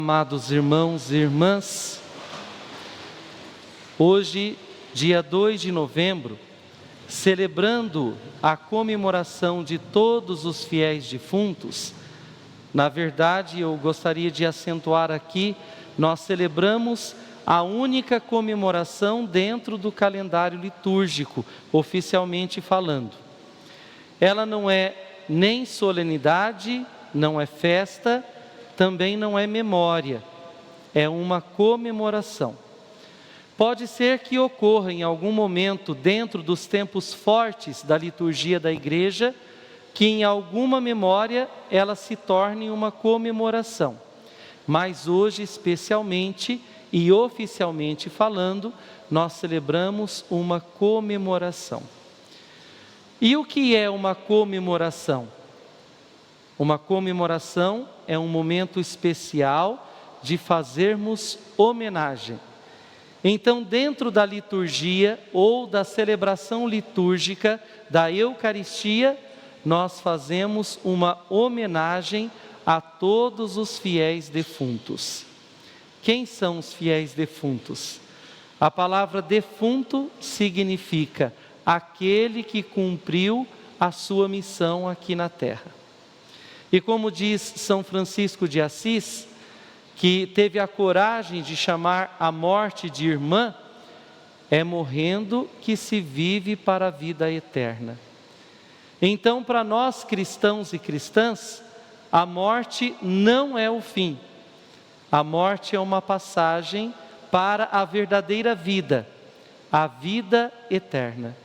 Amados irmãos e irmãs, hoje, dia 2 de novembro, celebrando a comemoração de todos os fiéis defuntos, na verdade, eu gostaria de acentuar aqui, nós celebramos a única comemoração dentro do calendário litúrgico, oficialmente falando. Ela não é nem solenidade, não é festa, também não é memória, é uma comemoração. Pode ser que ocorra em algum momento, dentro dos tempos fortes da liturgia da igreja, que em alguma memória ela se torne uma comemoração. Mas hoje, especialmente e oficialmente falando, nós celebramos uma comemoração. E o que é uma comemoração? Uma comemoração é um momento especial de fazermos homenagem. Então, dentro da liturgia ou da celebração litúrgica da Eucaristia, nós fazemos uma homenagem a todos os fiéis defuntos. Quem são os fiéis defuntos? A palavra defunto significa aquele que cumpriu a sua missão aqui na terra. E como diz São Francisco de Assis, que teve a coragem de chamar a morte de irmã, é morrendo que se vive para a vida eterna. Então, para nós cristãos e cristãs, a morte não é o fim. A morte é uma passagem para a verdadeira vida, a vida eterna.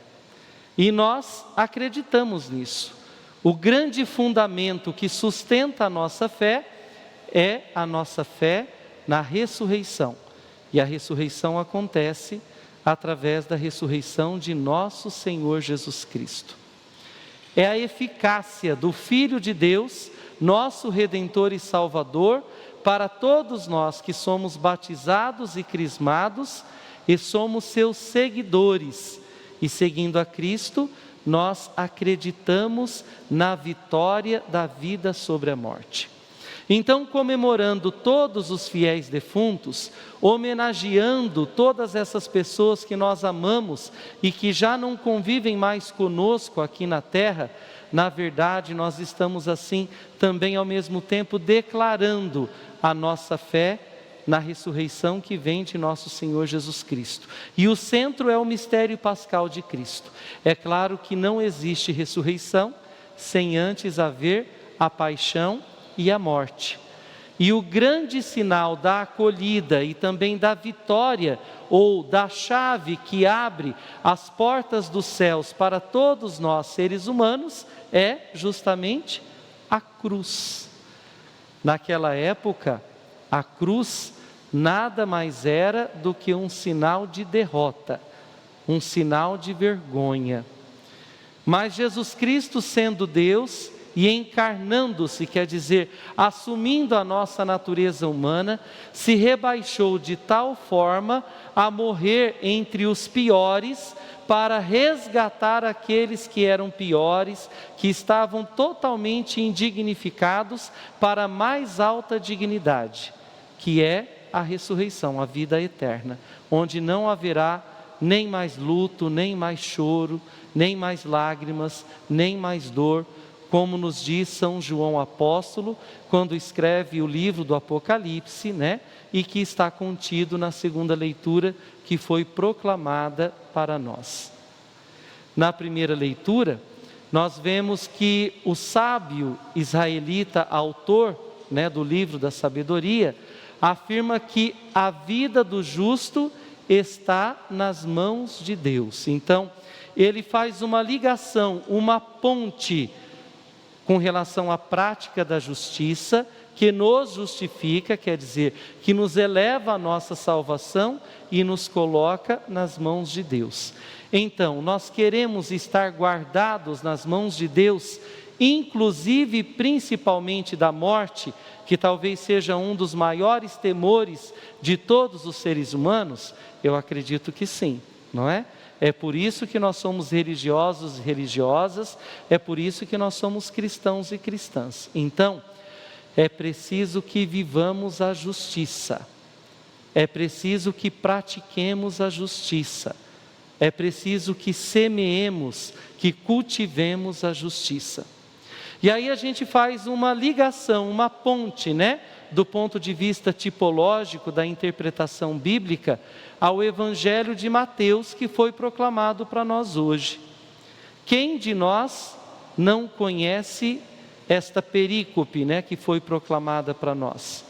E nós acreditamos nisso. O grande fundamento que sustenta a nossa fé é a nossa fé na ressurreição. E a ressurreição acontece através da ressurreição de nosso Senhor Jesus Cristo. É a eficácia do Filho de Deus, nosso Redentor e Salvador, para todos nós que somos batizados e crismados e somos seus seguidores. E seguindo a Cristo, nós acreditamos na vitória da vida sobre a morte. Então, comemorando todos os fiéis defuntos, homenageando todas essas pessoas que nós amamos e que já não convivem mais conosco aqui na terra, na verdade, nós estamos assim também ao mesmo tempo declarando a nossa fé na ressurreição que vem de nosso Senhor Jesus Cristo. E o centro é o mistério pascal de Cristo. É claro que não existe ressurreição sem antes haver a paixão e a morte. E o grande sinal da acolhida e também da vitória, ou da chave que abre as portas dos céus para todos nós seres humanos, é justamente a cruz. Naquela época, a cruz nada mais era do que um sinal de derrota, um sinal de vergonha. Mas Jesus Cristo, sendo Deus e encarnando-se, quer dizer, assumindo a nossa natureza humana, se rebaixou de tal forma a morrer entre os piores, para resgatar aqueles que eram piores, que estavam totalmente indignificados para a mais alta dignidade, que é a ressurreição, a vida eterna, onde não haverá nem mais luto, nem mais choro, nem mais lágrimas, nem mais dor, como nos diz São João Apóstolo, quando escreve o livro do Apocalipse, e que está contido na segunda leitura, que foi proclamada para nós. Na primeira leitura, nós vemos que o sábio israelita, autor do livro da sabedoria, afirma que a vida do justo está nas mãos de Deus. Então, ele faz uma ligação, uma ponte com relação à prática da justiça, que nos justifica, quer dizer, que nos eleva a nossa salvação e nos coloca nas mãos de Deus. Então, nós queremos estar guardados nas mãos de Deus, inclusive principalmente da morte, que talvez seja um dos maiores temores de todos os seres humanos? Eu acredito que sim, não é? É por isso que nós somos religiosos e religiosas, é por isso que nós somos cristãos e cristãs. Então, é preciso que vivamos a justiça. É preciso que pratiquemos a justiça. É preciso que semeemos, que cultivemos a justiça. E aí a gente faz uma ligação, uma ponte, do ponto de vista tipológico da interpretação bíblica, ao Evangelho de Mateus, que foi proclamado para nós hoje. Quem de nós não conhece esta perícope, que foi proclamada para nós?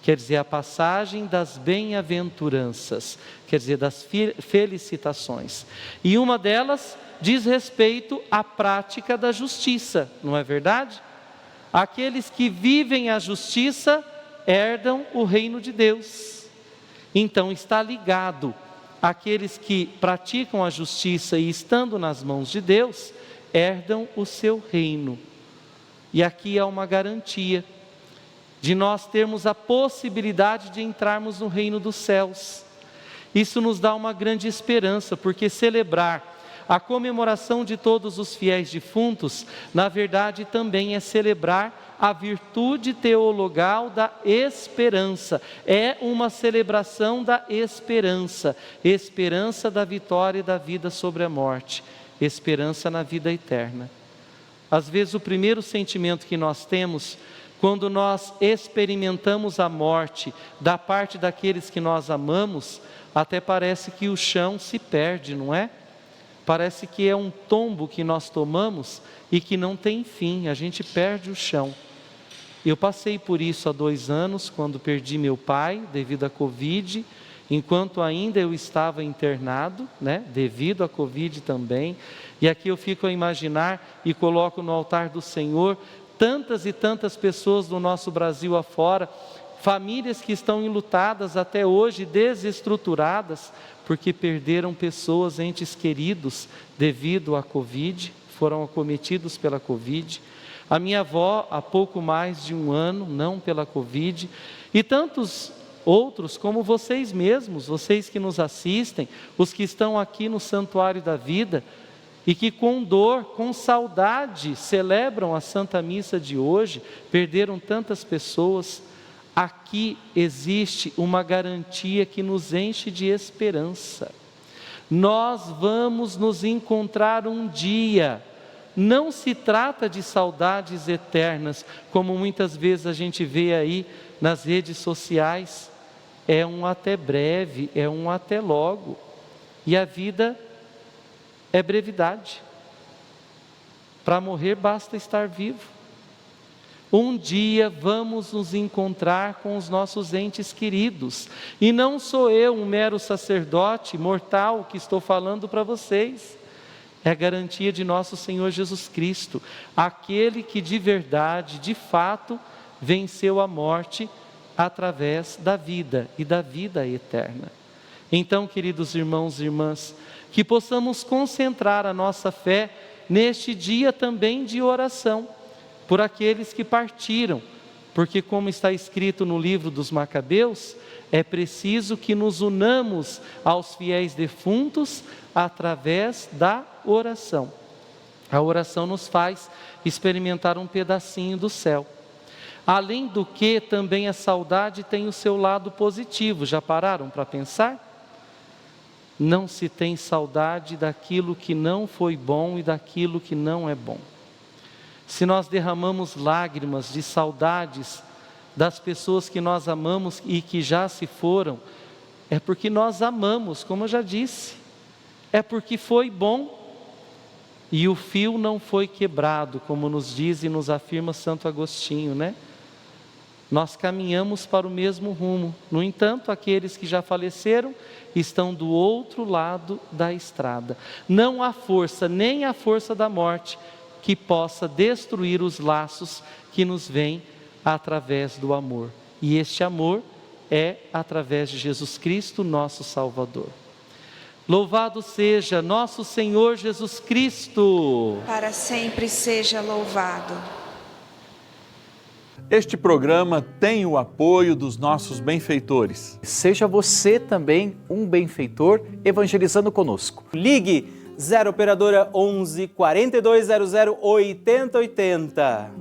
Quer dizer, a passagem das bem-aventuranças, quer dizer, das felicitações. E uma delas diz respeito à prática da justiça, não é verdade? Aqueles que vivem a justiça herdam o reino de Deus. Então está ligado àqueles que praticam a justiça e estando nas mãos de Deus, herdam o seu reino. E aqui há uma garantia de nós termos a possibilidade de entrarmos no reino dos céus. Isso nos dá uma grande esperança, porque celebrar a comemoração de todos os fiéis defuntos, na verdade também é celebrar a virtude teologal da esperança. É uma celebração da esperança, esperança da vitória e da vida sobre a morte, esperança na vida eterna. Às vezes o primeiro sentimento que nós temos, quando nós experimentamos a morte da parte daqueles que nós amamos, até parece que o chão se perde, não é? Parece que é um tombo que nós tomamos e que não tem fim, a gente perde o chão. Eu passei por isso há 2 anos, quando perdi meu pai devido à Covid, enquanto ainda eu estava internado, devido à Covid também. E aqui eu fico a imaginar e coloco no altar do Senhor tantas e tantas pessoas do nosso Brasil afora, famílias que estão enlutadas até hoje, desestruturadas, porque perderam pessoas, entes queridos, devido à Covid, foram acometidos pela Covid. A minha avó, há pouco mais de 1 ano, não pela Covid, e tantos outros, como vocês mesmos, vocês que nos assistem, os que estão aqui no Santuário da Vida, e que com dor, com saudade, celebram a Santa Missa de hoje, perderam tantas pessoas. Aqui existe uma garantia que nos enche de esperança. Nós vamos nos encontrar um dia. Não se trata de saudades eternas, como muitas vezes a gente vê aí nas redes sociais. É um até breve, é um até logo. E a vida é brevidade. Para morrer basta estar vivo. Um dia vamos nos encontrar com os nossos entes queridos. E não sou eu, um mero sacerdote mortal, que estou falando para vocês. É a garantia de nosso Senhor Jesus Cristo, aquele que de verdade, de fato, venceu a morte através da vida e da vida eterna. Então, queridos irmãos e irmãs, que possamos concentrar a nossa fé neste dia também de oração, por aqueles que partiram, porque como está escrito no livro dos Macabeus, é preciso que nos unamos aos fiéis defuntos através da oração. A oração nos faz experimentar um pedacinho do céu. Além do que, também a saudade tem o seu lado positivo. Já pararam para pensar? Não se tem saudade daquilo que não foi bom e daquilo que não é bom. Se nós derramamos lágrimas de saudades das pessoas que nós amamos e que já se foram, é porque nós amamos, como eu já disse, é porque foi bom e o fio não foi quebrado, como nos diz e nos afirma Santo Agostinho, Nós caminhamos para o mesmo rumo. No entanto, aqueles que já faleceram estão do outro lado da estrada. Não há força, nem a força da morte, que possa destruir os laços que nos vêm através do amor. E este amor é através de Jesus Cristo, nosso Salvador. Louvado seja nosso Senhor Jesus Cristo. Para sempre seja louvado. Este programa tem o apoio dos nossos benfeitores. Seja você também um benfeitor evangelizando conosco. Ligue 0 operadora 11 4200 8080.